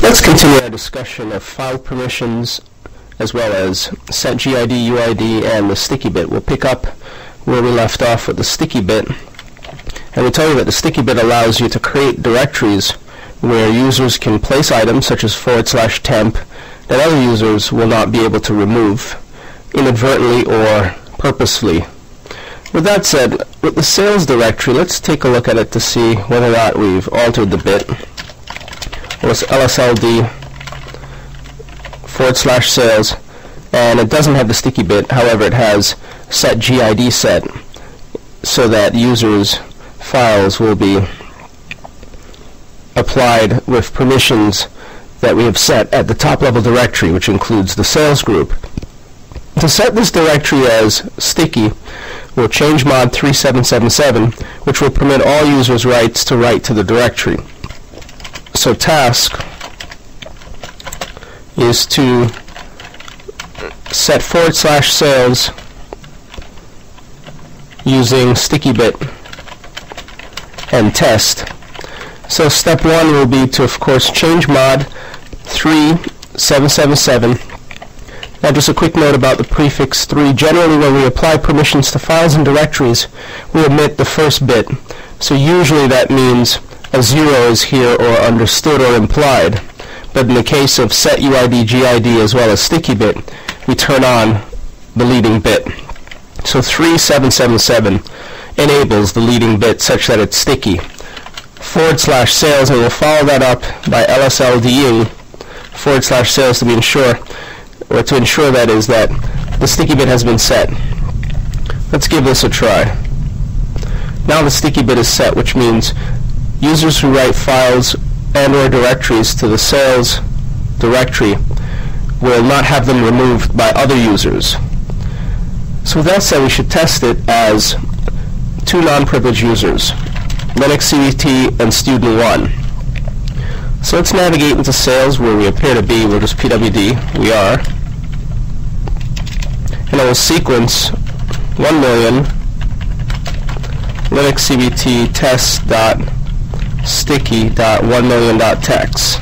Let's continue our discussion of file permissions as well as set GID, UID, and the sticky bit. We'll pick up where we left off with the sticky bit. And we tell you that the sticky bit allows you to create directories where users can place items such as /temp that other users will not be able to remove inadvertently or purposefully. With that said, with the sales directory, let's take a look at it to see whether or not we've altered the bit. Well, it's LSLD /sales, and it doesn't have the sticky bit. However, it has set GID set so that users' files will be applied with permissions that we have set at the top level directory, which includes the sales group. To set this directory as sticky, we'll change mod 3777, which will permit all users' rights to write to the directory. So task is to set /sales using sticky bit and test. So step 1 will be to, of course, change mod 3777. Now just a quick note about the prefix 3. Generally, when we apply permissions to files and directories, we omit the first bit. So usually that means a 0 is here or understood or implied. But in the case of set UID, GID, as well as sticky bit, we turn on the leading bit. So 3777 enables the leading bit such that it's sticky. /sales, and we'll follow that up by LSLDing /sales to be ensure that is that the sticky bit has been set. Let's give this a try. Now the sticky bit is set, which means users who write files and or directories to the sales directory will not have them removed by other users. So with that said, we should test it as two non-privileged users, Linux CVT and student 1. So let's navigate into sales where we appear to be. We'll just pwd, we are. And I will sequence 1,000,000 Linux CVT test.sticky.1,000,000.text.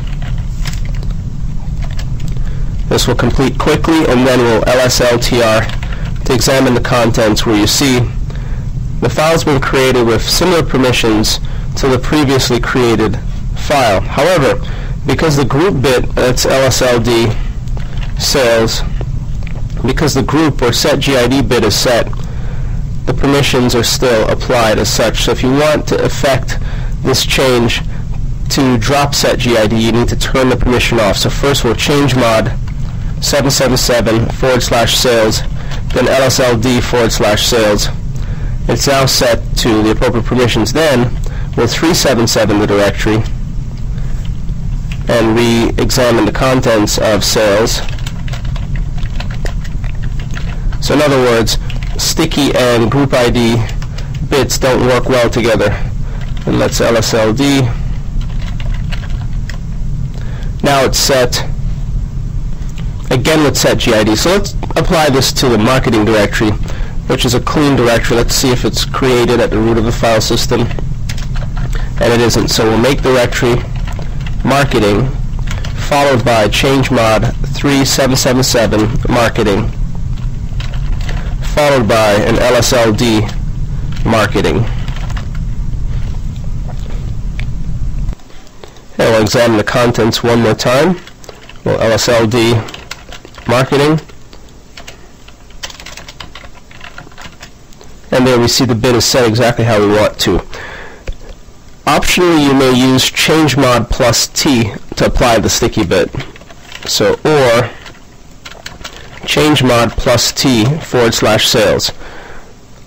This will complete quickly, and then we'll lsltr to examine the contents where you see the file's been created with similar permissions to the previously created file. However, because the group bit, that's LSLD sales, because the group or set GID bit is set, the permissions are still applied as such. So if you want to effect this change to drop set GID, you need to turn the permission off. So first we'll change mod 777 /sales, then LSLD /sales. It's now set to the appropriate permissions. Then we'll 377 the directory and re-examine the contents of sales. So in other words, sticky and group ID bits don't work well together. And let's LSLD. Now it's set. Again, let's set GID. So let's apply this to the marketing directory, which is a clean directory. Let's see if it's created at the root of the file system. And it isn't. So we'll make directory marketing followed by change mod 3777 marketing followed by an LSLD marketing. And we'll examine the contents one more time. We'll LSLD marketing. And there we see the bit is set exactly how we want to. Optionally, you may use change mod +T to apply the sticky bit. So, or change mod +T /sales.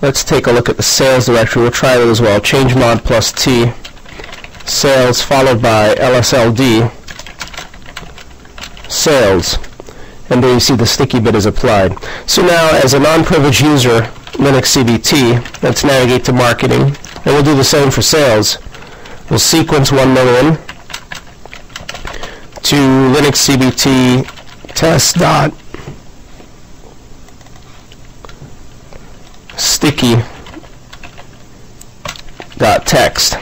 Let's take a look at the sales directory. We'll try that as well. Change mod +T sales followed by LSLD sales. And there you see the sticky bit is applied. So now, as a non-privileged user, Linux CVT, let's navigate to marketing, and we'll do the same for sales. We'll sequence 1,000,000 to Linux CVT test.sticky.text.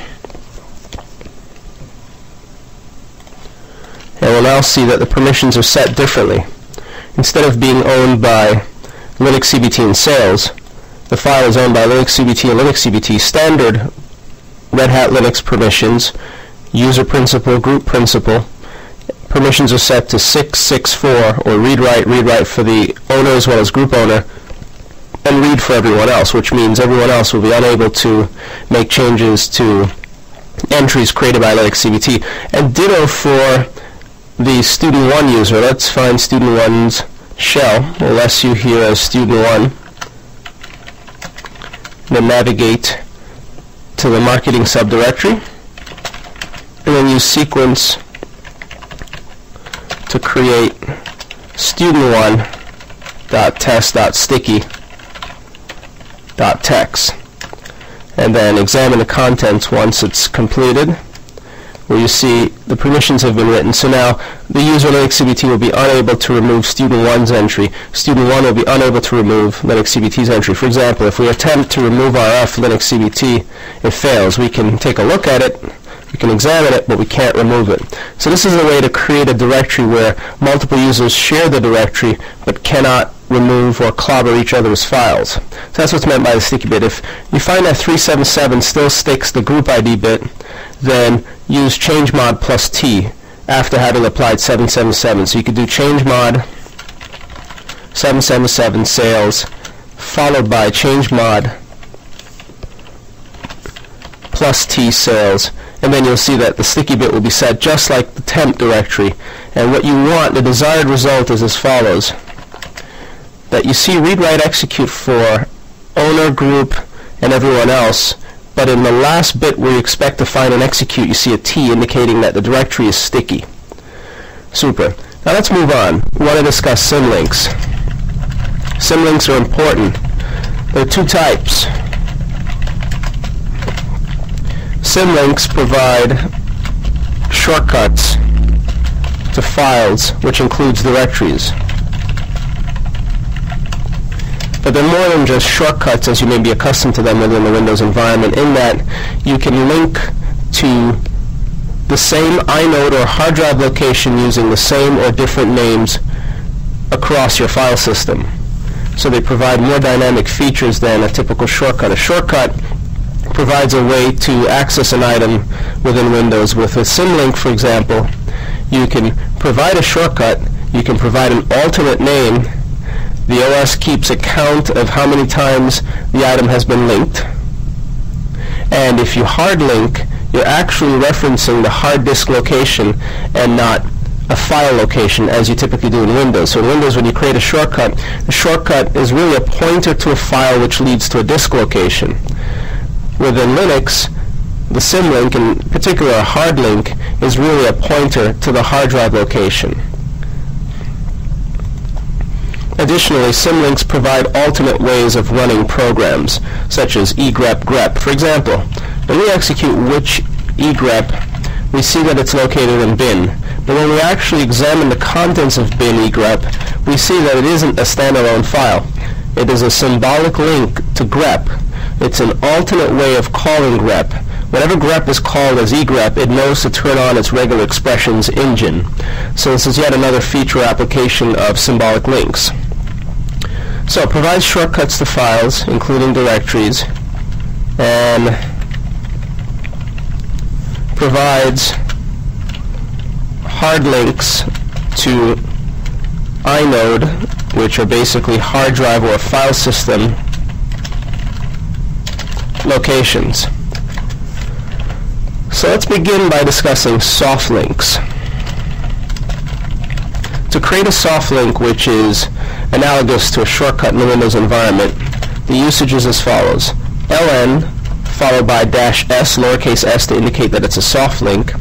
And we'll now see that the permissions are set differently. Instead of being owned by Linux CBT and sales, the file is owned by Linux CBT and Linux CBT. Standard Red Hat Linux permissions, user principal, group principal. Permissions are set to 664, or read-write for the owner as well as group owner, and read for everyone else, which means everyone else will be unable to make changes to entries created by Linux CBT. And ditto for the student 1 user. Let's find student 1's shell. We'll SU here as student 1. Then navigate to the marketing subdirectory, and then use sequence to create student1.test.sticky.text, and then examine the contents once it's completed, where you see the permissions have been written. So now the user Linux CBT will be unable to remove student 1's entry. Student 1 will be unable to remove Linux CBT's entry. For example, if we attempt to remove RF Linux CBT, it fails. We can take a look at it, we can examine it, but we can't remove it. So this is a way to create a directory where multiple users share the directory but cannot remove or clobber each other's files. So that's what's meant by the sticky bit. If you find that 377 still sticks the group ID bit, then use change mod plus T after having applied 777. So you could do change mod 777 sales followed by change mod plus T sales, and then you'll see that the sticky bit will be set just like the temp directory. And what you want, the desired result, is as follows: that you see read, write, execute for owner, group, and everyone else, but in the last bit where you expect to find an execute, you see a T indicating that the directory is sticky. Super. Now let's move on. We want to discuss symlinks. Symlinks are important. There are two types. Symlinks provide shortcuts to files, which includes directories. But they're more than just shortcuts as you may be accustomed to them within the Windows environment, in that you can link to the same inode or hard drive location using the same or different names across your file system. So they provide more dynamic features than a typical shortcut. A shortcut provides a way to access an item within Windows. With a symlink, for example, you can provide a shortcut, you can provide an alternate name. The OS keeps a count of how many times the item has been linked, and if you hard link, you're actually referencing the hard disk location and not a file location as you typically do in Windows. So in Windows, when you create a shortcut, the shortcut is really a pointer to a file which leads to a disk location. Within Linux, the symlink, in particular a hard link, is really a pointer to the hard drive location. Additionally, symlinks provide alternate ways of running programs, such as egrep, grep. For example, when we execute which egrep, we see that it's located in bin. But when we actually examine the contents of bin egrep, we see that it isn't a standalone file. It is a symbolic link to grep. It's an alternate way of calling grep. Whenever grep is called as egrep, it knows to turn on its regular expressions engine. So this is yet another feature application of symbolic links. So it provides shortcuts to files, including directories, and provides hard links to inode, which are basically hard drive or file system locations. So let's begin by discussing soft links. To create a soft link, which is analogous to a shortcut in the Windows environment, the usage is as follows: ln followed by -s, lowercase s, to indicate that it's a soft link,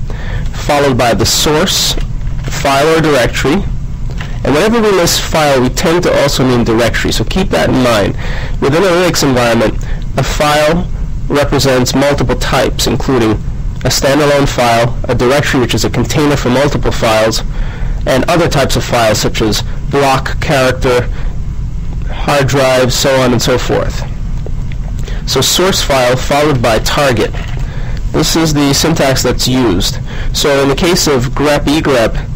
followed by the source file or directory. And whenever we list file, we tend to also mean directory, so keep that in mind. Within a Linux environment, a file represents multiple types, including a standalone file, a directory, which is a container for multiple files, and other types of files such as block, character, hard drive, so on and so forth. So source file followed by target. This is the syntax that's used. So in the case of grep egrep,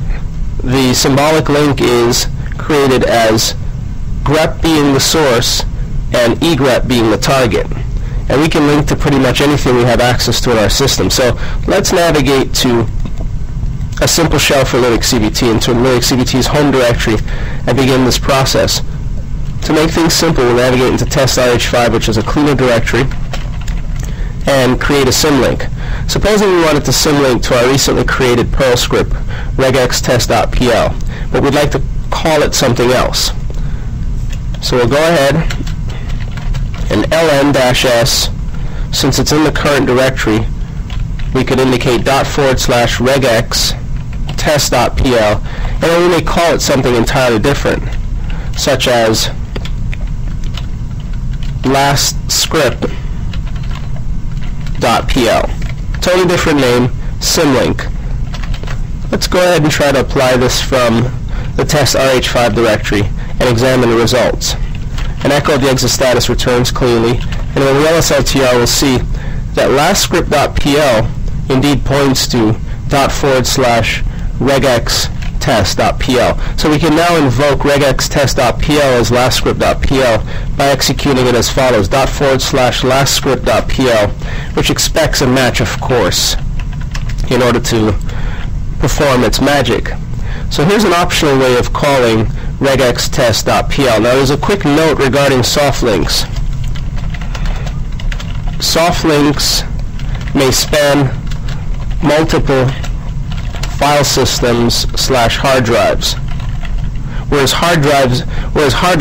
the symbolic link is created as grep being the source and egrep being the target. And we can link to pretty much anything we have access to in our system. So let's navigate to a simple shell for Linux CBT into Linux CBT's home directory and begin this process. To make things simple, we'll navigate into test.rh5, which is a cleaner directory, and create a symlink. Supposing we wanted to symlink to our recently created Perl script, regextest.pl, but we'd like to call it something else. So we'll go ahead and ln-s, since it's in the current directory, we could indicate ./regextest.pl, and then we may call it something entirely different, such as lastscript.pl. Totally different name, symlink. Let's go ahead and try to apply this from the test.rh5 directory and examine the results. An echo of the exit status returns cleanly, and when we LSLTR, we'll see that lastscript.pl indeed points to ./regextest.pl. So we can now invoke regextest.pl as lastscript.pl by executing it as follows: ./lastscript.pl, which expects a match, of course, in order to perform its magic. So here's an optional way of calling regextest.pl. Now there's a quick note regarding soft links. Soft links may span multiple file systems / hard drives, whereas hard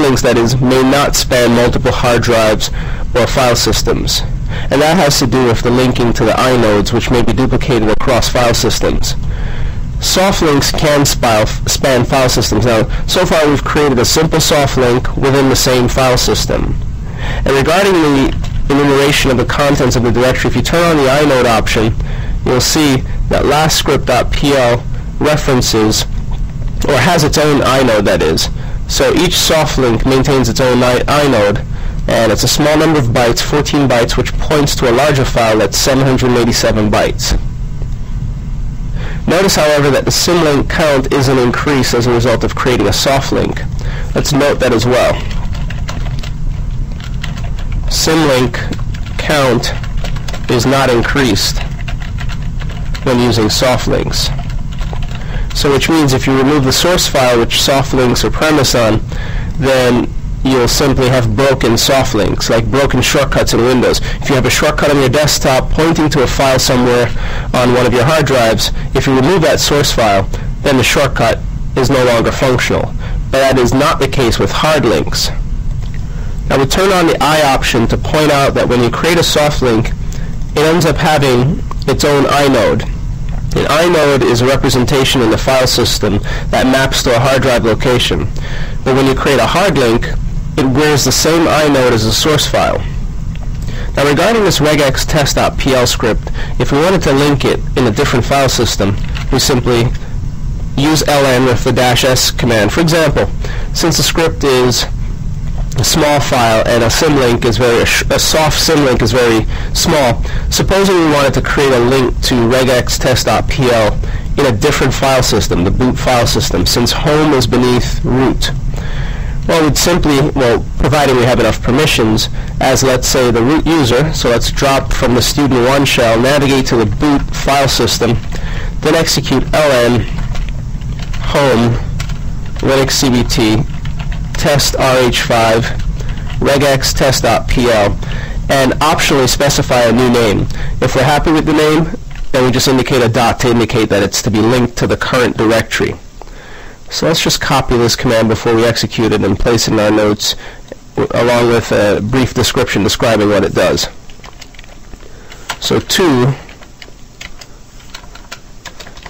links, that is, may not span multiple hard drives or file systems. And that has to do with the linking to the inodes, which may be duplicated across file systems. Soft links can span file systems. Now, so far we've created a simple soft link within the same file system. And regarding the enumeration of the contents of the directory, if you turn on the inode option, you'll see that lastscript.pl references, or has its own inode, that is. So each soft link maintains its own inode, and it's a small number of bytes, 14 bytes, which points to a larger file that's 787 bytes. Notice, however, that the symlink count is an increase as a result of creating a soft link. Let's note that as well. Symlink count is not increased when using soft links. So which means if you remove the source file which soft links are premised on, then you'll simply have broken soft links, like broken shortcuts in Windows. If you have a shortcut on your desktop pointing to a file somewhere on one of your hard drives, if you remove that source file, then the shortcut is no longer functional. But that is not the case with hard links. Now we turn on the I option to point out that when you create a soft link, it ends up having its own inode. An inode is a representation in the file system that maps to a hard drive location. But when you create a hard link, it wears the same inode as the source file. Now regarding this regextest.pl script, if we wanted to link it in a different file system, we simply use ln with the -s command. For example, since the script is a small file and a symlink is a soft symlink is very small, supposing we wanted to create a link to regextest.pl in a different file system, the boot file system, since home is beneath root. Well, we'd simply, providing we have enough permissions, as let's say the root user, so let's drop from the student1 shell, navigate to the boot file system, then execute ln home Linux CBT test rh5 regextest.pl and optionally specify a new name. If we're happy with the name, then we just indicate a dot to indicate that it's to be linked to the current directory. So let's just copy this command before we execute it and place it in our notes along with a brief description describing what it does. So to,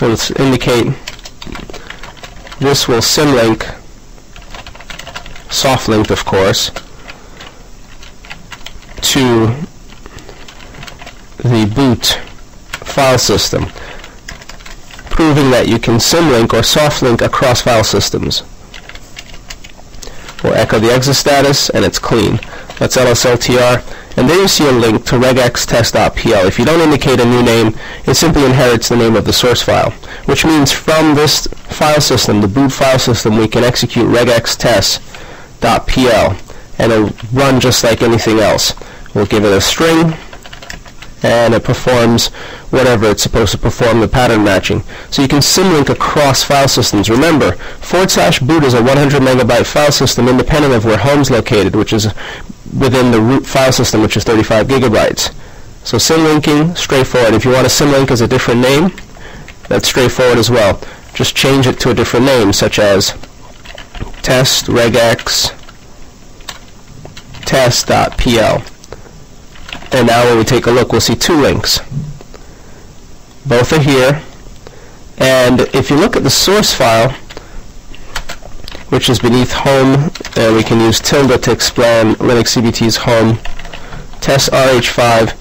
let's indicate this will symlink, soft link of course, to the boot file system, proving that you can symlink or soft link across file systems. We'll echo the exit status and it's clean. Let's LSLTR, and there you see a link to regextest.pl. If you don't indicate a new name, it simply inherits the name of the source file, which means from this file system, the boot file system, we can execute regextest.pl, and it'll run just like anything else. We'll give it a string, and it performs whatever it's supposed to perform, the pattern matching. So you can symlink across file systems. Remember, /boot is a 100 megabyte file system independent of where home's located, which is within the root file system, which is 35 gigabytes. So symlinking, straightforward. If you want a symlink as a different name, that's straightforward as well. Just change it to a different name, such as test regex test.pl. And now when we take a look, we'll see two links. Both are here. And if you look at the source file, which is beneath home, and we can use tilde to explain Linux CBT's home, test rh5,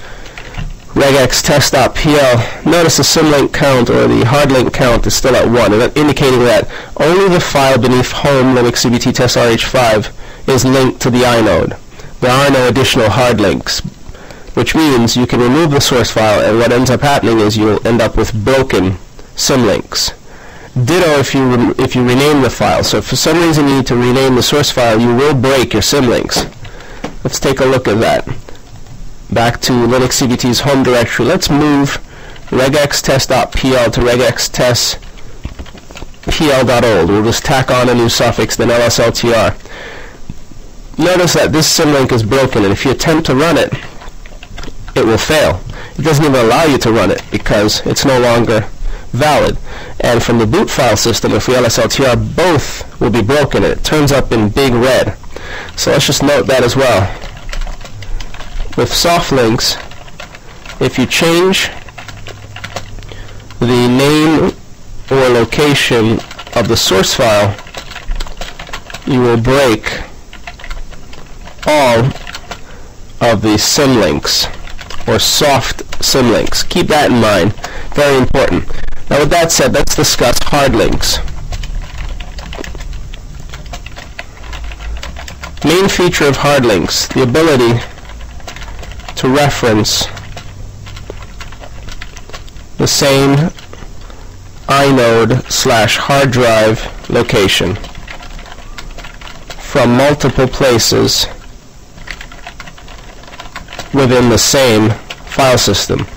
regex test.pl, notice the symlink count, or the hardlink count, is still at 1, indicating that only the file beneath home Linux CBT test rh5 is linked to the inode. There are no additional hard links, which means you can remove the source file, and what ends up happening is you'll end up with broken symlinks. Ditto if you rename the file. So if for some reason you need to rename the source file, you will break your symlinks. Let's take a look at that. Back to Linux CBT's home directory. Let's move regextest.pl to regextest.pl.old. We'll just tack on a new suffix, then lsltr. Notice that this symlink is broken, and if you attempt to run it, it will fail. It doesn't even allow you to run it because it's no longer valid. And from the boot file system, if we lsltr, both will be broken, and it turns up in big red. So let's just note that as well. With soft links, if you change the name or location of the source file, you will break all of the symlinks, or soft symlinks. Keep that in mind. Very important. Now with that said, let's discuss hard links. Main feature of hard links, the ability to reference the same inode/hard drive location from multiple places within the same file system.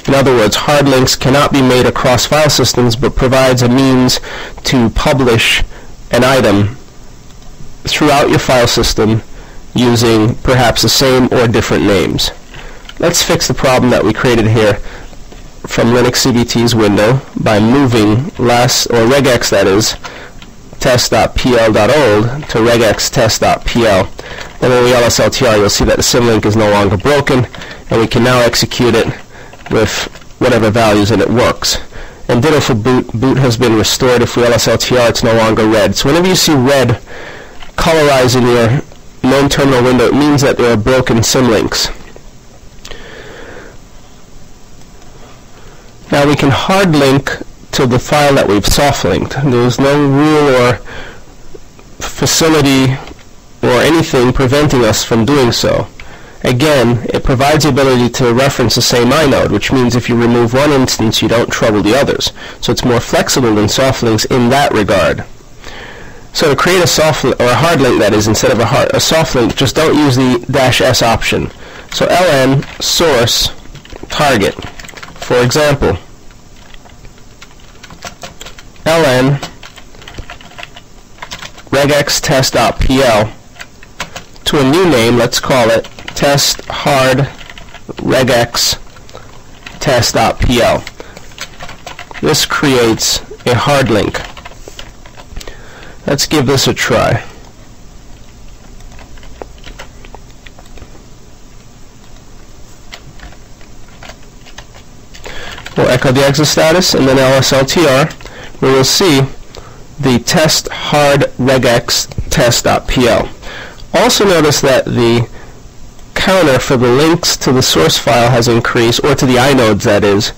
In other words, hard links cannot be made across file systems, but provides a means to publish an item throughout your file system using perhaps the same or different names. Let's fix the problem that we created here from Linux CBT's window by moving regex, that is, test.pl.old to regex test.pl. And when we lsltr, you'll see that the symlink is no longer broken, and we can now execute it with whatever values, and it works. And ditto for boot. Boot has been restored. If we lsltr, it's no longer red. So whenever you see red colorize in your known terminal window, it means that there are broken symlinks. Now we can hard link to the file that we've soft linked. There's no rule or facility or anything preventing us from doing so. Again, it provides the ability to reference the same inode, which means if you remove one instance, you don't trouble the others. So it's more flexible than soft links in that regard. So to create a soft link, or a hard link, that is, instead of a soft link, just don't use the -s option. So ln source target. For example, ln regex test.pl to a new name, let's call it test hard regex test.pl. This creates a hard link. Let's give this a try. We'll echo the exit status and then lsltr, where we'll see the test hard regex test.pl. Also notice that the counter for the links to the source file has increased, or to the inodes, that is,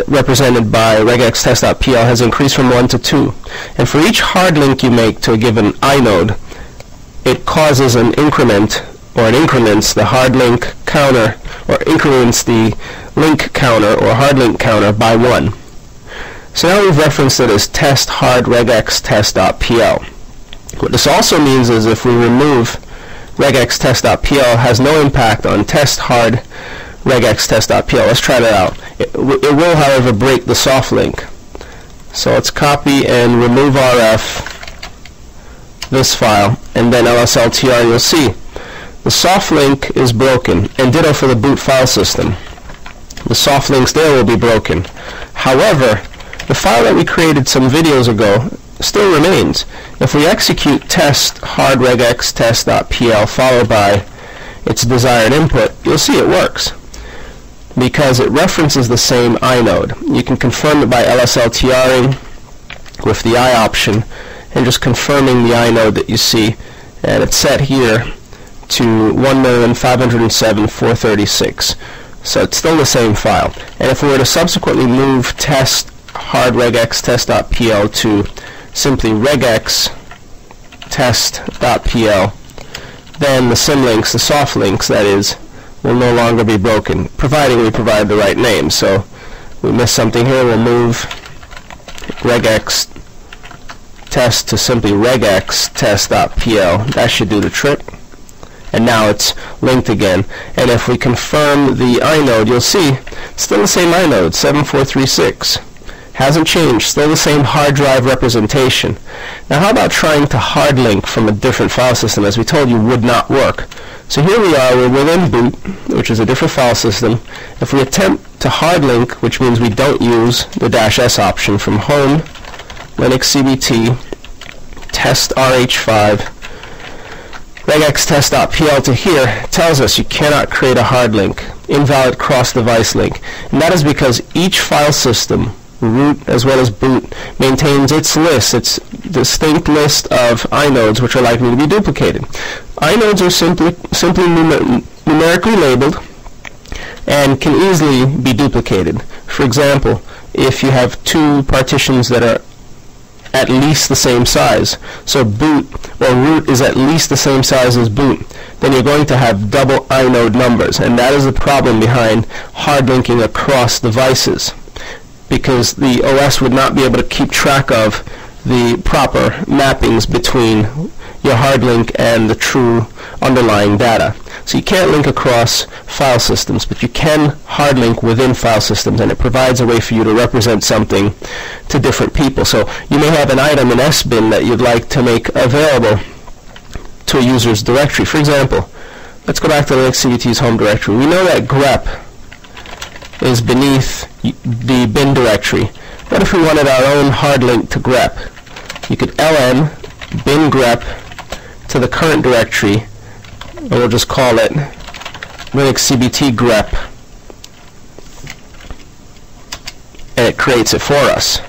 represented by regex test.pl, has increased from 1 to 2. And for each hard link you make to a given inode, it causes an increment, or it increments the hard link counter, or increments the link counter or hard link counter by 1. So now we've referenced it as test hard regex test.pl. What this also means is if we remove regex test.pl, has no impact on test hard regex test.pl. Let's try that out. It will, however, break the soft link. So let's copy and remove RF, this file, and then lsltr, you'll see the soft link is broken, and ditto for the boot file system. The soft links there will be broken. However, the file that we created some videos ago still remains. If we execute test hard regex test.pl followed by its desired input, you'll see it works because it references the same inode. You can confirm it by lsltring with the I option and just confirming the inode that you see, and it's set here to 1,507,436. So it's still the same file. And if we were to subsequently move test hard regex test.pl to simply regex test.pl, then the symlinks, the soft links that is, will no longer be broken, providing we provide the right name. So we missed something here, we'll move regex test to simply regex test.pl. That should do the trick. And now it's linked again. And if we confirm the inode, you'll see it's still the same inode, 7436. Hasn't changed, still the same hard drive representation. Now how about trying to hard link from a different file system? As we told you, would not work. So here we are, we're within boot, which is a different file system. If we attempt to hard link, which means we don't use the -s option, from home, Linux CBT, test RH5, regex test.pl to here, tells us you cannot create a hard link, invalid cross-device link. And that is because each file system, root as well as boot, maintains its list, its distinct list of inodes which are likely to be duplicated. Inodes are simply numerically labeled and can easily be duplicated. For example, if you have two partitions that are at least the same size, so boot or root is at least the same size as boot, then you're going to have double inode numbers, and that is the problem behind hard linking across devices, because the OS would not be able to keep track of the proper mappings between your hard link and the true underlying data. So you can't link across file systems, but you can hard link within file systems, and it provides a way for you to represent something to different people. So you may have an item in SBIN that you'd like to make available to a user's directory. For example, let's go back to Linux CBT's home directory. We know that grep is beneath the bin directory. What if we wanted our own hard link to grep? You could ln bin grep to the current directory, and we'll just call it Linux CBT grep, and it creates it for us.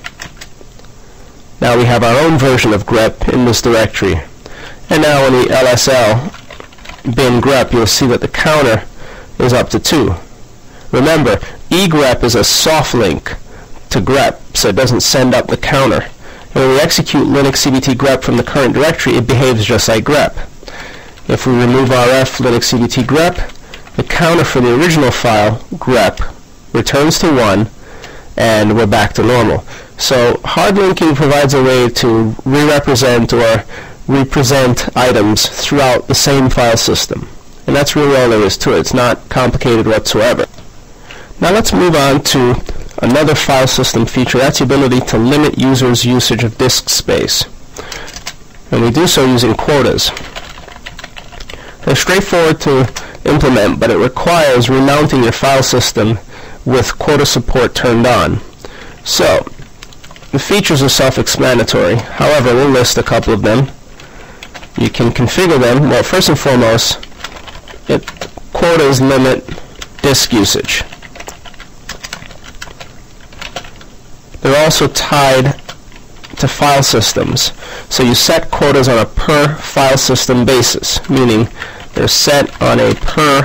Now we have our own version of grep in this directory. And now when we lsl bin grep, you'll see that the counter is up to 2. Remember, egrep is a soft link to grep, so it doesn't send up the counter. And when we execute Linux CBT grep from the current directory, it behaves just like grep. If we remove rf Linux CBT grep, the counter for the original file, grep, returns to 1, and we're back to normal. So hard linking provides a way to re-represent or represent items throughout the same file system. And that's really all there is to it. It's not complicated whatsoever. Now let's move on to another file system feature. That's the ability to limit users' usage of disk space. And we do so using quotas. They're straightforward to implement, but it requires remounting your file system with quota support turned on. So, the features are self-explanatory. However, we'll list a couple of them. You can configure them. Well, first and foremost, quotas limit disk usage. They're also tied to file systems. So you set quotas on a per file system basis, meaning they're set on a per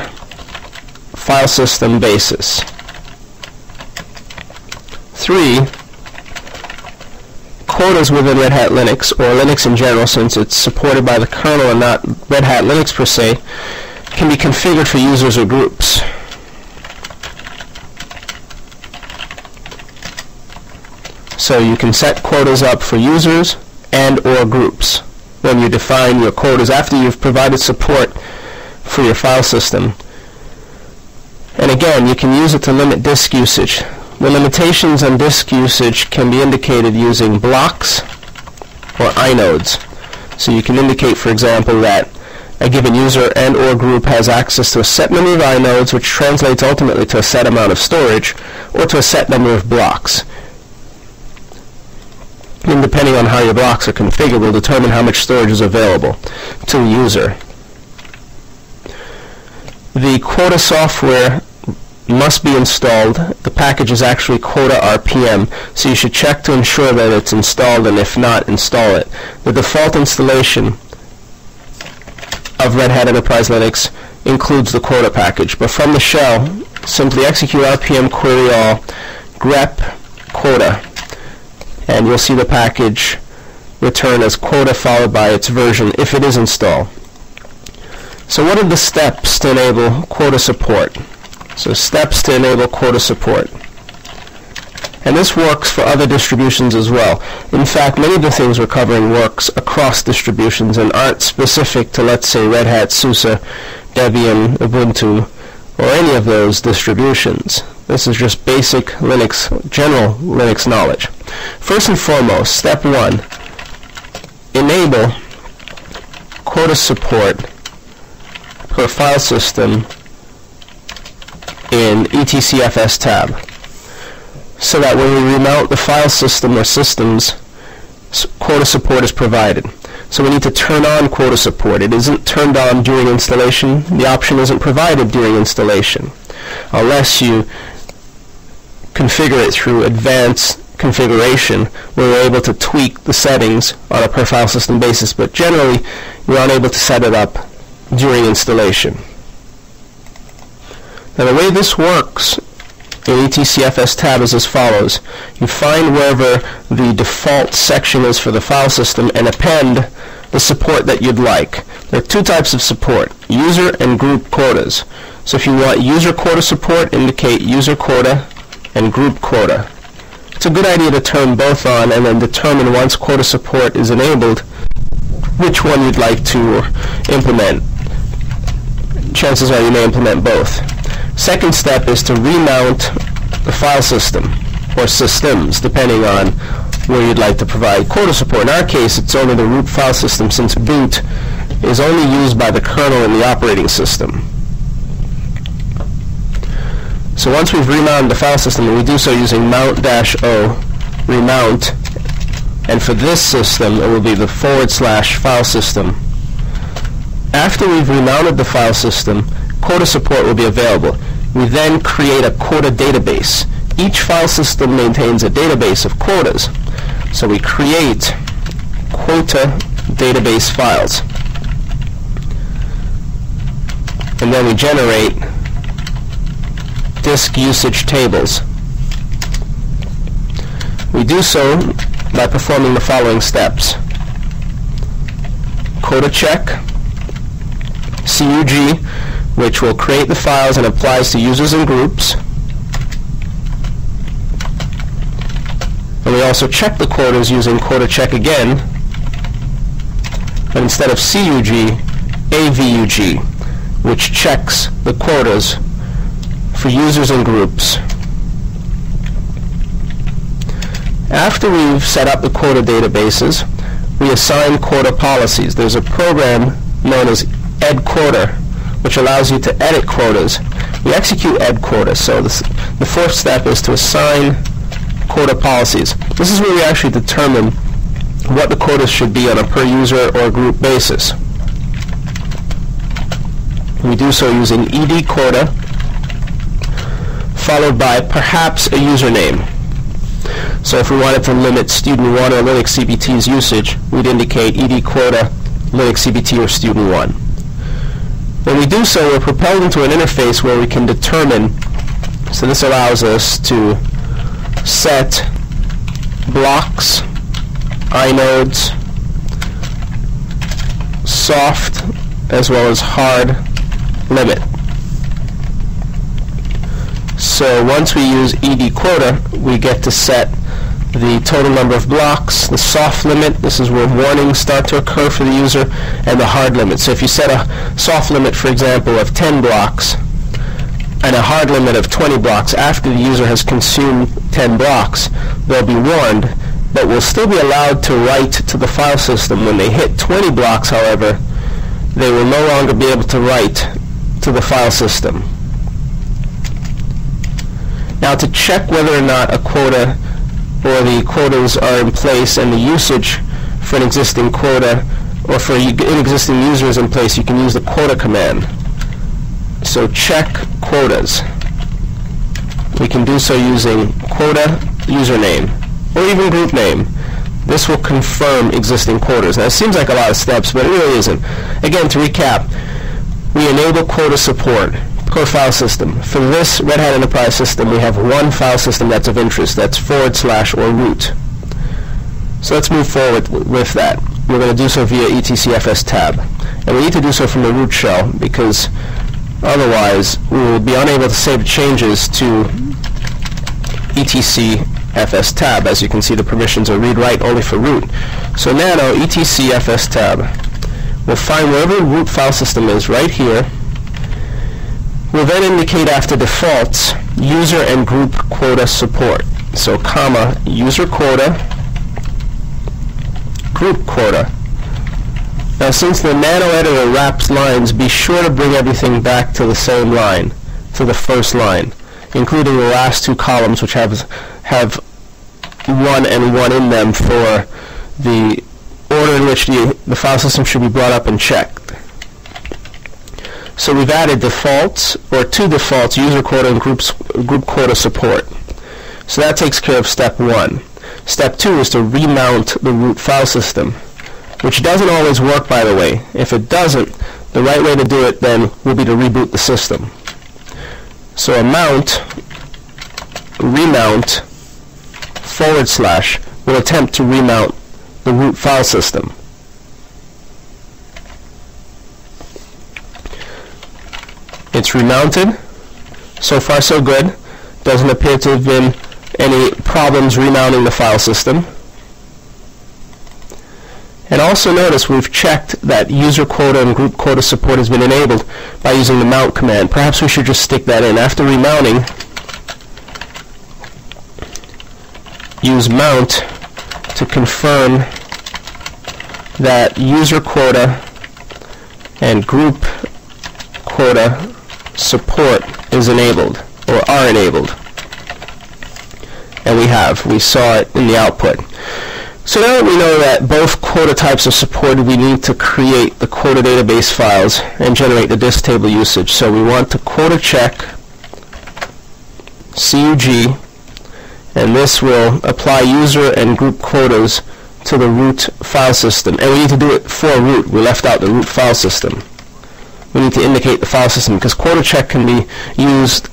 file system basis. 3, quotas within Red Hat Linux, or Linux in general, since it's supported by the kernel and not Red Hat Linux per se, can be configured for users or groups. So you can set quotas up for users and or groups when you define your quotas after you've provided support for your file system. And again, you can use it to limit disk usage. The limitations on disk usage can be indicated using blocks or inodes. So you can indicate, for example, that a given user and or group has access to a set number of inodes, which translates ultimately to a set amount of storage, or to a set number of blocks. And depending on how your blocks are configured will determine how much storage is available to the user. The quota software must be installed. The package is actually quota RPM, so you should check to ensure that it's installed, and if not, install it. The default installation of Red Hat Enterprise Linux includes the quota package, but from the shell, simply execute RPM query all grep quota, and you'll see the package return as quota followed by its version if it is installed. So what are the steps to enable quota support? So steps to enable quota support. And this works for other distributions as well. In fact, many of the things we're covering works across distributions and aren't specific to, let's say, Red Hat, SUSE, Debian, Ubuntu, or any of those distributions. This is just basic Linux, general Linux knowledge. First and foremost, step 1, enable quota support per file system in etcfs tab, so that when we remount the file system or systems, quota support is provided. So we need to turn on quota support. It isn't turned on during installation. The option isn't provided during installation, unless you configure it through advanced configuration, where we're able to tweak the settings on a per file system basis, but generally you're unable to set it up during installation. Now the way this works in etcfs tab is as follows. You find wherever the default section is for the file system and append the support that you'd like. There are two types of support, user and group quotas. So if you want user quota support, indicate user quota and group quota. It's a good idea to turn both on and then determine once quota support is enabled which one you'd like to implement. Chances are you may implement both. Second step is to remount the file system or systems, depending on where you'd like to provide quota support. In our case, it's only the root file system, since boot is only used by the kernel in the operating system. So once we've remounted the file system, and we do so using mount-o remount, and for this system it will be the /file system. After we've remounted the file system, quota support will be available. We then create a quota database. Each file system maintains a database of quotas. So we create quota database files. And then we generate disk usage tables. We do so by performing the following steps. Quota check, CUG, which will create the files and applies to users and groups. And we also check the quotas using quota check again, but instead of CUG, AVUG, which checks the quotas for users and groups. After we've set up the quota databases, we assign quota policies. There's a program known as edQuota, which allows you to edit quotas. We execute edQuota, so the fourth step is to assign quota policies. This is where we actually determine what the quotas should be on a per user or group basis. We do so using edQuota, followed by perhaps a username. So if we wanted to limit student 1 or Linux CBT's usage, we'd indicate edQuota Linux CBT or student 1. When we do so, we're propelled into an interface where we can determine, so this allows us to set blocks, inodes, soft as well as hard limit. So once we use edQuota, we get to set the total number of blocks, the soft limit, this is where warnings start to occur for the user, and the hard limit. So if you set a soft limit, for example, of 10 blocks and a hard limit of 20 blocks, after the user has consumed 10 blocks, they'll be warned, but will still be allowed to write to the file system. When they hit 20 blocks, however, they will no longer be able to write to the file system. Now, to check whether or not a quota or the quotas are in place and the usage for an existing quota or for an existing user is in place, you can use the quota command. So check quotas. We can do so using quota username or even group name. This will confirm existing quotas. Now, it seems like a lot of steps, but it really isn't. Again, to recap, we enable quota support per file system. For this Red Hat Enterprise system, we have one file system that's of interest. That's / or root. So let's move forward with that. We're going to do so via etcfs tab. And we need to do so from the root shell, because otherwise we will be unable to save changes to etcfs tab. As you can see, the permissions are read-write only for root. So nano etcfs tab will find wherever the root file system is right here. We'll then indicate after defaults user and group quota support. So comma user quota, group quota. Now, since the nano editor wraps lines, be sure to bring everything back to the same line, to the first line, including the last two columns, which have 1 and 1 in them for the order in which the file system should be brought up and checked. So we've added defaults, or two defaults, user quota and group quota support. So that takes care of step 1. Step 2 is to remount the root file system, which doesn't always work, by the way. If it doesn't, the right way to do it then will be to reboot the system. So a mount, remount, / will attempt to remount the root file system. It's remounted. So far so good. Doesn't appear to have been any problems remounting the file system. And also notice we've checked that user quota and group quota support has been enabled by using the mount command. Perhaps we should just stick that in. After remounting, use mount to confirm that user quota and group quota support is enabled, or are enabled. And we saw it in the output. So now that we know that both quota types are supported, we need to create the quota database files and generate the disk table usage. So we want to quota check CUG, and this will apply user and group quotas to the root file system. And we need to do it for root. We left out the root file system. We need to indicate the file system, because quota check can be used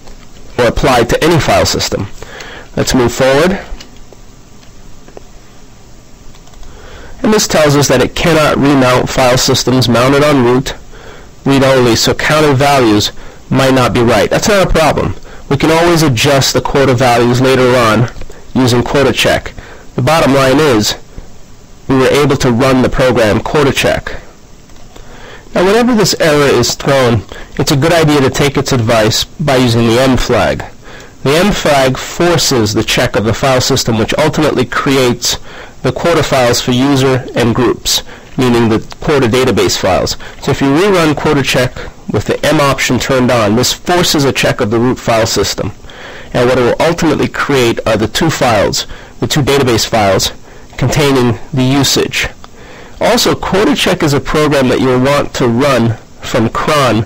or applied to any file system. Let's move forward. And this tells us that it cannot remount file systems mounted on root, read-only, so counted values might not be right. That's not a problem. We can always adjust the quota values later on using quota check. The bottom line is we were able to run the program quota check. Now, whenever this error is thrown, it's a good idea to take its advice by using the M flag. The M flag forces the check of the file system, which ultimately creates the quota files for user and groups, meaning the quota database files. So if you rerun quota check with the M option turned on, this forces a check of the root file system. And what it will ultimately create are the two files, the two database files containing the usage. Also, quota check is a program that you'll want to run from cron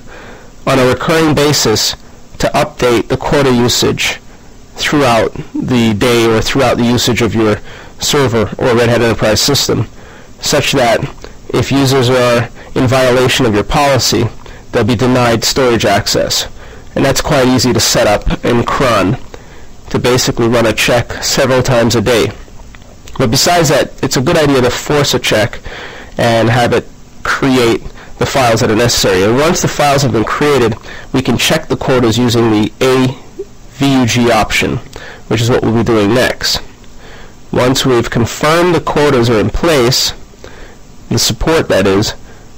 on a recurring basis to update the quota usage throughout the day or throughout the usage of your server or Red Hat Enterprise system, such that if users are in violation of your policy, they'll be denied storage access. And that's quite easy to set up in cron to basically run a check several times a day. But besides that, it's a good idea to force a check and have it create the files that are necessary. And once the files have been created, we can check the quotas using the AVUG option, which is what we'll be doing next. Once we've confirmed the quotas are in place, the support that is,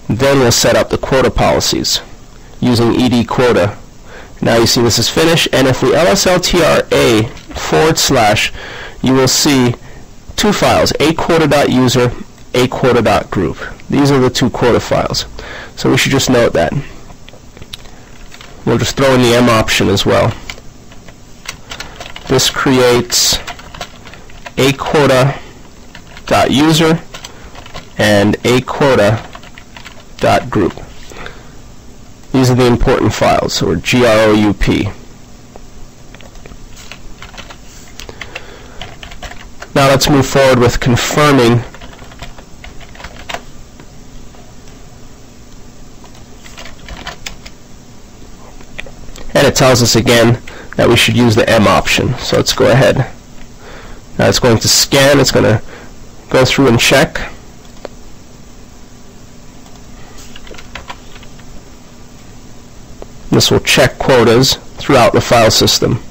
then we'll set up the quota policies using ed quota. Now you see this is finished, and if we lsltra / you will see two files, aquota.user, aquota.group. These are the two quota files. So we should just note that. We'll just throw in the M option as well. This creates aquota.user and aquota.group. These are the important files, or GROUP. Now let's move forward with confirming and it tells us again that we should use the M option. So let's go ahead. Now it's going to scan, it's going to go through and check. This will check quotas throughout the file system.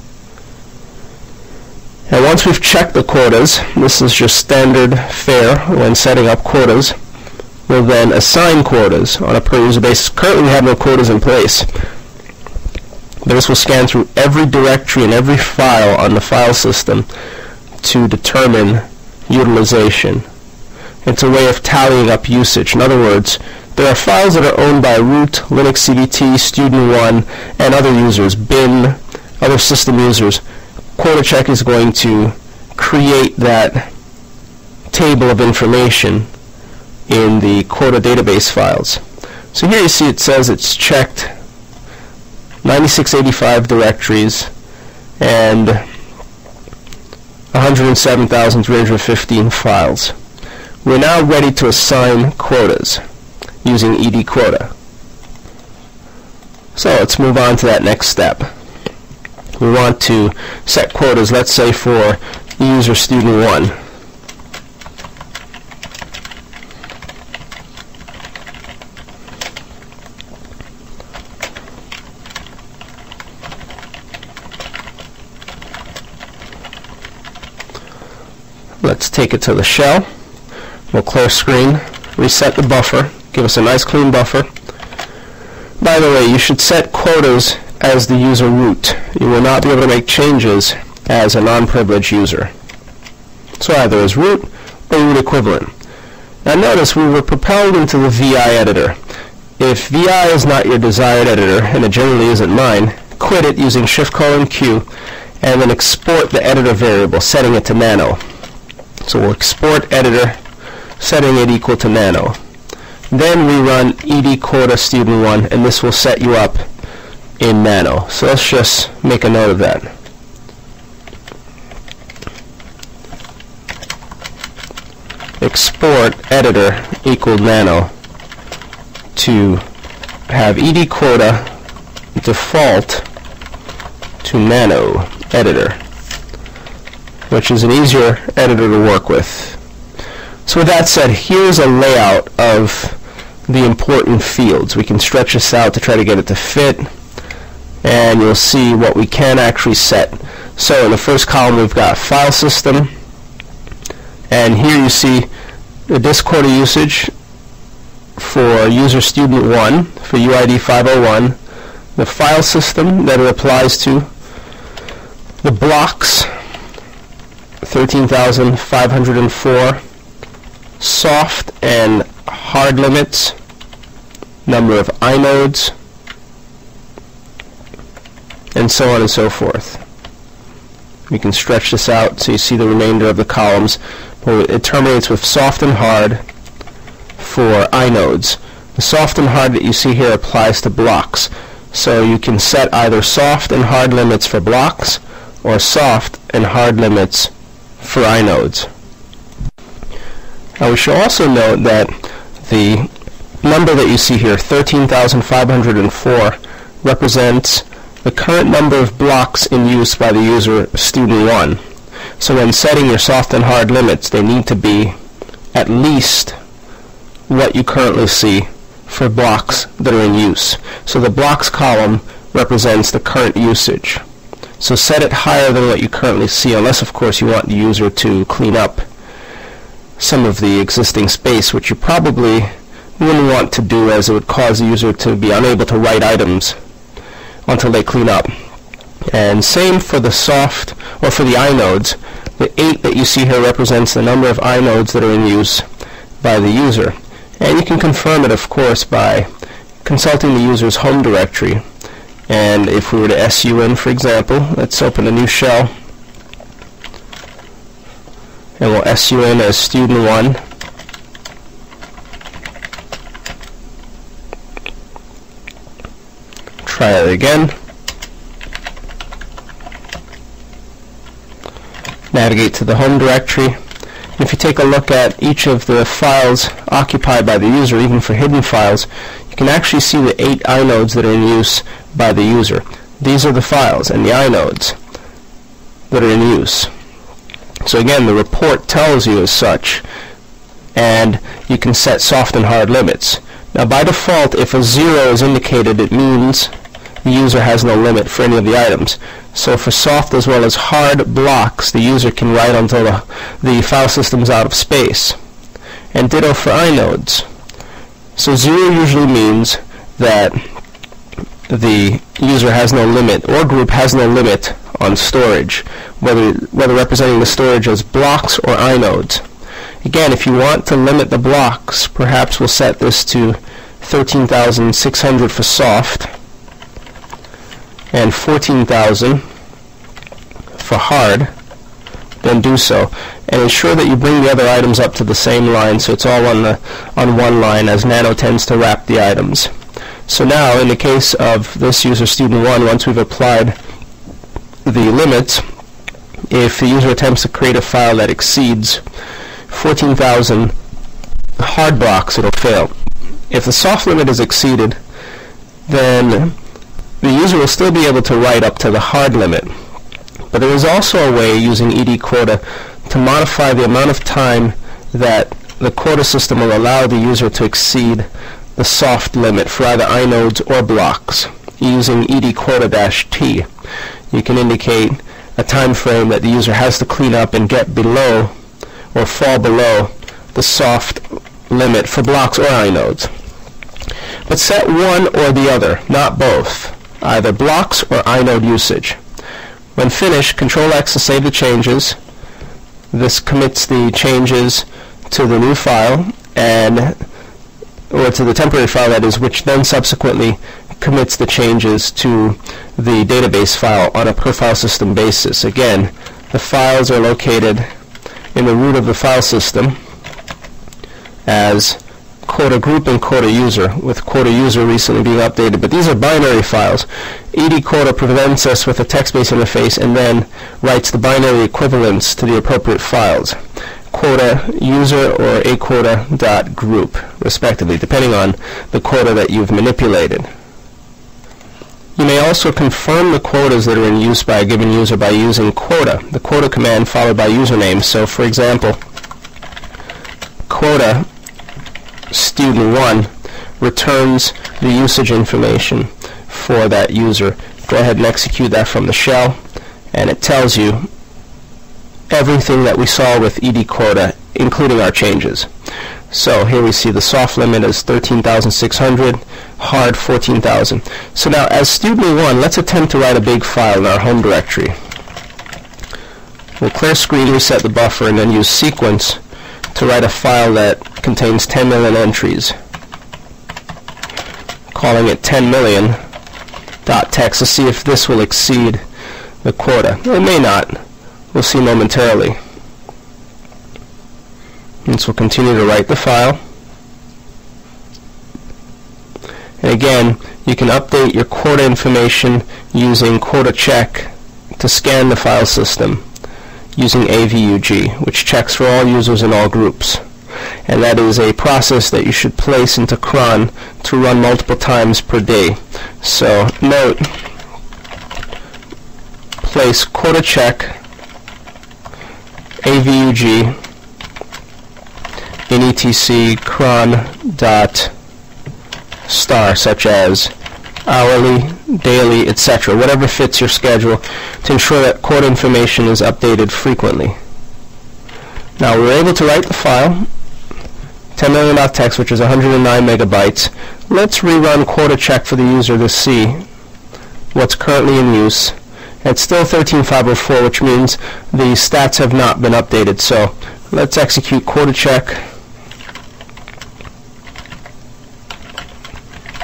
And once we've checked the quotas, this is just standard fare when setting up quotas, we'll then assign quotas on a per user basis. Currently we have no quotas in place, but this will scan through every directory and every file on the file system to determine utilization. It's a way of tallying up usage. In other words, there are files that are owned by root, Linux CDT, Student1, and other users, bin, other system users. QuotaCheck is going to create that table of information in the quota database files. So here you see it says it's checked 9685 directories and 107,315 files. We're now ready to assign quotas using ed quota. So let's move on to that next step. We want to set quotas, let's say for user Student1. Let's take it to the shell. We'll clear screen, reset the buffer, give us a nice clean buffer. By the way, you should set quotas as the user root. You will not be able to make changes as a non-privileged user. So either as root or root equivalent. Now notice we were propelled into the VI editor. If VI is not your desired editor, and it generally isn't mine, quit it using Shift:Q and then export the editor variable, setting it to nano. So we'll export editor, setting it equal to nano. Then we run ed quota Student1, and this will set you up in nano. So let's just make a note of that. Export editor equal nano to have ed quota default to nano editor, which is an easier editor to work with. So with that said, here's a layout of the important fields. We can stretch this out to try to get it to fit, and you'll see what we can actually set. So in the first column we've got file system, and here you see the disk quota usage for user Student1 for UID 501, the file system that it applies to, the blocks 13,504, soft and hard limits, number of inodes, and so on and so forth. We can stretch this out so you see the remainder of the columns. It terminates with soft and hard for inodes. The soft and hard that you see here applies to blocks. So you can set either soft and hard limits for blocks or soft and hard limits for inodes. Now we should also note that the number that you see here, 13,504, represents the current number of blocks in use by the user Student1. So when setting your soft and hard limits, they need to be at least what you currently see for blocks that are in use. So the blocks column represents the current usage. So set it higher than what you currently see, unless of course you want the user to clean up some of the existing space, which you probably wouldn't want to do, as it would cause the user to be unable to write items until they clean up. And same for the soft, or for the inodes. The 8 that you see here represents the number of inodes that are in use by the user. And you can confirm it, of course, by consulting the user's home directory. And if we were to SU in, for example, let's open a new shell, and we'll SU in as student1. Try it again. Navigate to the home directory. And if you take a look at each of the files occupied by the user, even for hidden files, you can actually see the 8 inodes that are in use by the user. These are the files and the inodes that are in use. So again, the report tells you as such, and you can set soft and hard limits. Now by default, if a 0 is indicated, it means the user has no limit for any of the items. So for soft as well as hard blocks, the user can write until the file system is out of space. And ditto for inodes. So 0 usually means that the user has no limit, or group has no limit on storage, whether representing the storage as blocks or inodes. Again, if you want to limit the blocks, perhaps we'll set this to 13,600 for soft and 14,000 for hard. Then do so, and ensure that you bring the other items up to the same line, so it's all on one line, as Nano tends to wrap the items. So now, in the case of this user student1, once we've applied the limits, if the user attempts to create a file that exceeds 14,000 hard blocks, it'll fail. If the soft limit is exceeded, then the user will still be able to write up to the hard limit. But there is also a way, using ed quota, to modify the amount of time that the quota system will allow the user to exceed the soft limit for either inodes or blocks. Using ed quota-t, you can indicate a time frame that the user has to clean up and get below or fall below the soft limit for blocks or inodes. But set one or the other, not both, either blocks or inode usage. When finished, Control-X to save the changes. This commits the changes to the new file, or to the temporary file, that is, which then subsequently commits the changes to the database file on a per file system basis. Again, the files are located in the root of the file system as quota group and quota user, with quota user recently being updated. But these are binary files. ed quota prevents us with a text-based interface and then writes the binary equivalents to the appropriate files, quota user or a quota.group, respectively, depending on the quota that you've manipulated. You may also confirm the quotas that are in use by a given user by using quota, the quota command followed by username. So for example, quota student1 returns the usage information for that user. Go ahead and execute that from the shell, and it tells you everything that we saw with ed quota, including our changes. So here we see the soft limit is 13,600, hard 14,000. So now as student1, let's attempt to write a big file in our home directory. We'll clear screen, reset the buffer, and then use sequence to write a file that contains 10 million entries, calling it 10 million.txt to see if this will exceed the quota. It may not. We'll see momentarily. And so we'll continue to write the file. And again, you can update your quota information using quota check to scan the file system using AVUG, which checks for all users in all groups. And that is a process that you should place into cron to run multiple times per day. So note, place quota check AVUG in etc cron dot star, such as hourly, daily, etc., whatever fits your schedule, to ensure that quota information is updated frequently. Now we're able to write the file, 10 million.txt, which is 109 megabytes. Let's rerun quota check for the user to see what's currently in use. It's still 13504, which means the stats have not been updated. So let's execute quota check,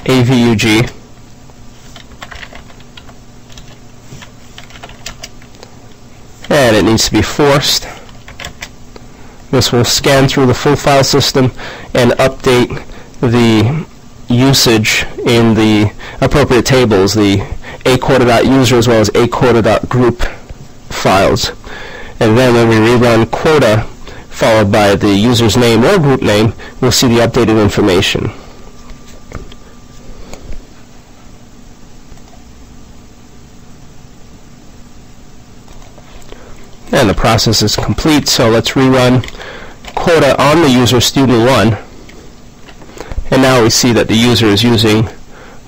AVUG. And it needs to be forced. This will scan through the full file system and update the usage in the appropriate tables, the aquota.user as well as aquota.group files. And then when we rerun quota followed by the user's name or group name, we'll see the updated information. And the process is complete, so let's rerun quota on the user student 1. And now we see that the user is using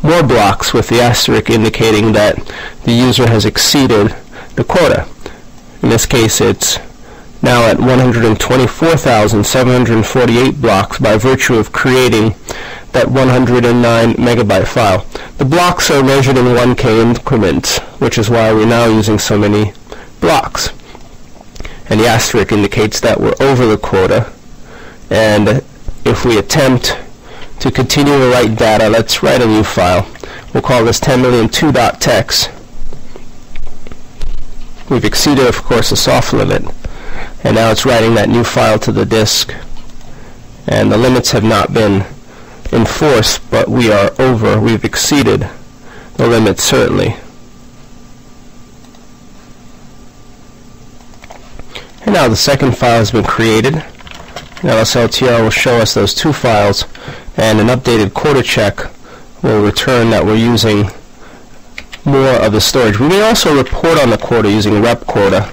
more blocks with the asterisk indicating that the user has exceeded the quota. In this case, it's now at 124,748 blocks by virtue of creating that 109 megabyte file. The blocks are measured in 1K increments, which is why we're now using so many blocks. And the asterisk indicates that we're over the quota. And if we attempt to continue to write data, let's write a new file. We'll call this 10,002.txt. We've exceeded, of course, the soft limit. And now it's writing that new file to the disk. And the limits have not been enforced, but we are over. We've exceeded the limit, certainly. And now the second file has been created. LSLTR will show us those two files, and an updated quota check will return that we're using more of the storage. We may also report on the quota using rep quota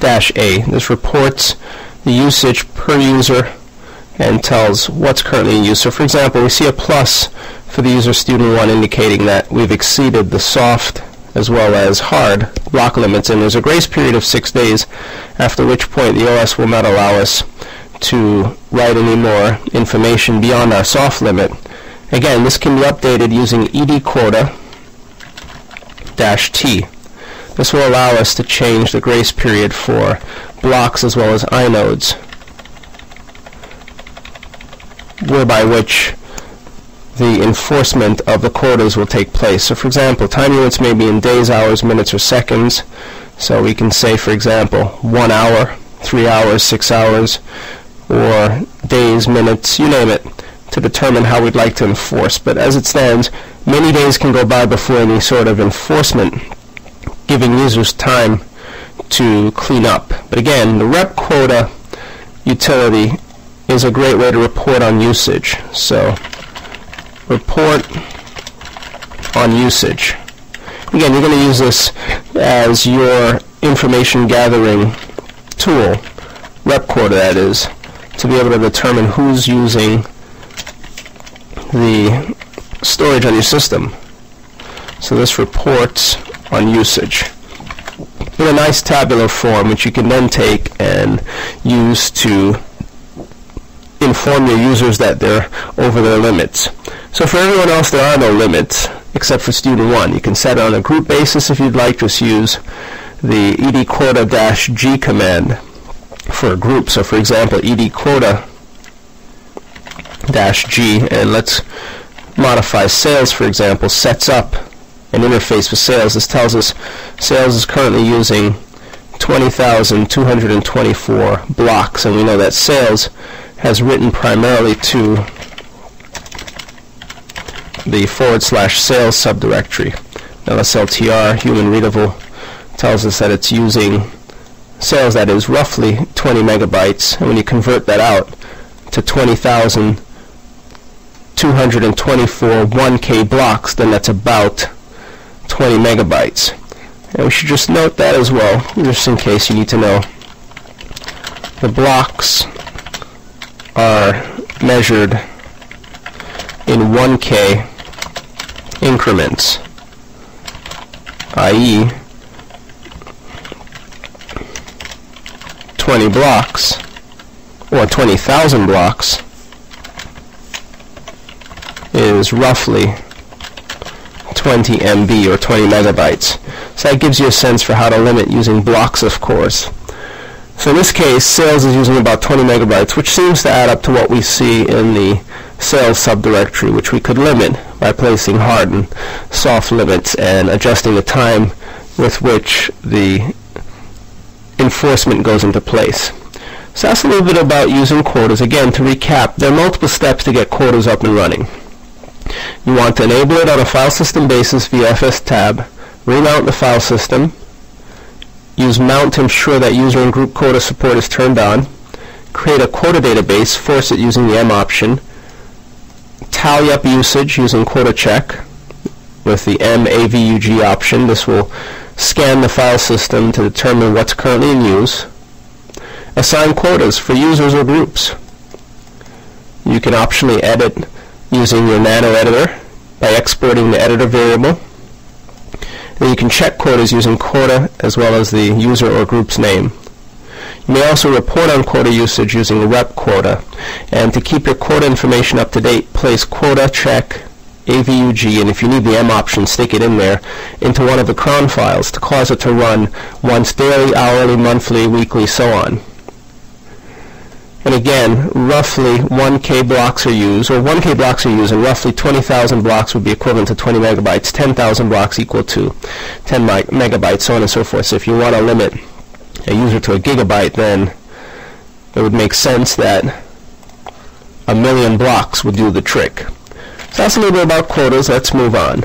-A. This reports the usage per user and tells what's currently in use. So for example, we see a plus for the user student 1 indicating that we've exceeded the soft as well as hard block limits, and there's a grace period of 6 days, after which point the OS will not allow us to write any more information beyond our soft limit. Again, this can be updated using edquota-t. This will allow us to change the grace period for blocks as well as inodes, whereby which the enforcement of the quotas will take place. So for example, time units may be in days, hours, minutes, or seconds. So we can say, for example, 1 hour, 3 hours, 6 hours, or days, minutes, you name it, to determine how we'd like to enforce. But as it stands, many days can go by before any sort of enforcement, giving users time to clean up. But again, the rep quota utility is a great way to report on usage. So report on usage. Again, you're going to use this as your information gathering tool, rep quota that is, to be able to determine who's using the storage on your system. So this reports on usage in a nice tabular form, which you can then take and use to inform your users that they're over their limits. So for everyone else, there are no limits except for student 1. You can set it on a group basis if you'd like. Just use the edquota-g command for a group. So for example, edquota-g, and let's modify sales, for example, sets up an interface with sales. This tells us sales is currently using 20,224 blocks, and we know that sales has written primarily to the /sales subdirectory. LSLTR, human readable, tells us that it's using sales that is roughly 20 megabytes, and when you convert that out to 20,224 1K blocks, then that's about 20 megabytes. And we should just note that as well, just in case you need to know. The blocks are measured in 1K increments, i.e. 20 blocks, or 20,000 blocks, is roughly 20 MB or 20 megabytes. So that gives you a sense for how to limit using blocks of cores. So in this case, sales is using about 20 megabytes, which seems to add up to what we see in the sales subdirectory, which we could limit by placing hard and soft limits and adjusting the time with which the enforcement goes into place. So that's a little bit about using quotas. Again, to recap, there are multiple steps to get quotas up and running. You want to enable it on a file system basis via FS-tab, remount the file system, use mount to ensure that user and group quota support is turned on, create a quota database, force it using the M option, tally up usage using quota check with the MAVUG option. This will scan the file system to determine what's currently in use. Assign quotas for users or groups. You can optionally edit using your nano editor by exporting the editor variable. And you can check quotas using quota as well as the user or group's name. You may also report on quota usage using rep quota. And to keep your quota information up to date, place quota check AVUG, and if you need the M option, stick it in there, into one of the cron files to cause it to run once daily, hourly, monthly, weekly, so on. And again, roughly 1K blocks are used, or 1K blocks are used, and roughly 20,000 blocks would be equivalent to 20 megabytes, 10,000 blocks equal to 10 megabytes, so on and so forth. So if you want to limit a user to a gigabyte, then it would make sense that 1,000,000 blocks would do the trick. So that's a little bit about quotas. Let's move on.